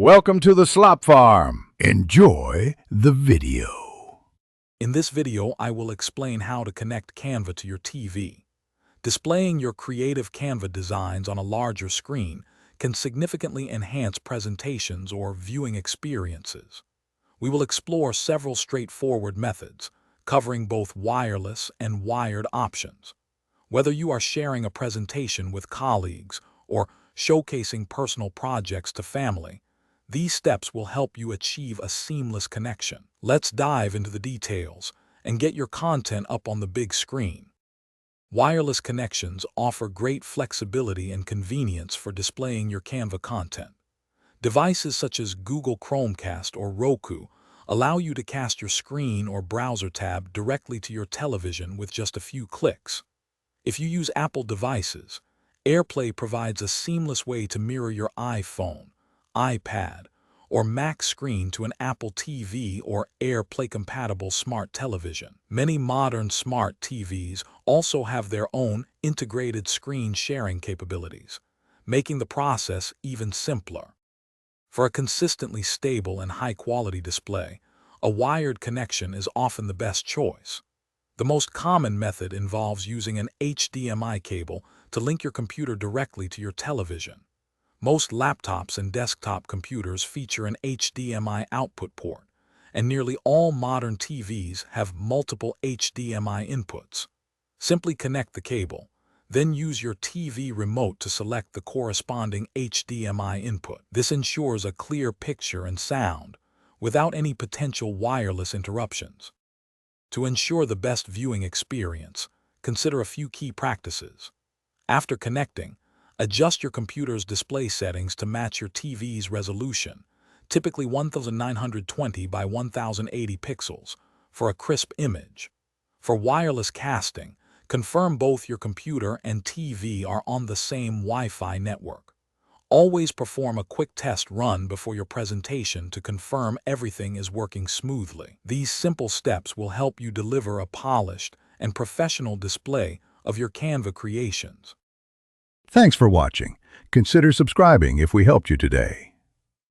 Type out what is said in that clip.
Welcome to the Slop Farm. Enjoy the video. In this video, I will explain how to connect Canva to your TV. Displaying your creative Canva designs on a larger screen can significantly enhance presentations or viewing experiences. We will explore several straightforward methods, covering both wireless and wired options. Whether you are sharing a presentation with colleagues or showcasing personal projects to family, these steps will help you achieve a seamless connection. Let's dive into the details and get your content up on the big screen. Wireless connections offer great flexibility and convenience for displaying your Canva content. Devices such as Google Chromecast or Roku allow you to cast your screen or browser tab directly to your television with just a few clicks. If you use Apple devices, AirPlay provides a seamless way to mirror your iPhone, iPad, or Mac screen to an Apple TV or AirPlay-compatible smart television. Many modern smart TVs also have their own integrated screen sharing capabilities, making the process even simpler. For a consistently stable and high-quality display, a wired connection is often the best choice. The most common method involves using an HDMI cable to link your computer directly to your television. Most laptops and desktop computers feature an HDMI output port, and nearly all modern TVs have multiple HDMI inputs. Simply connect the cable, then use your TV remote to select the corresponding HDMI input. This ensures a clear picture and sound, without any potential wireless interruptions. To ensure the best viewing experience, consider a few key practices. After connecting, adjust your computer's display settings to match your TV's resolution, typically 1920 by 1080 pixels, for a crisp image. For wireless casting, confirm both your computer and TV are on the same Wi-Fi network. Always perform a quick test run before your presentation to confirm everything is working smoothly. These simple steps will help you deliver a polished and professional display of your Canva creations. Thanks for watching. Consider subscribing if we helped you today.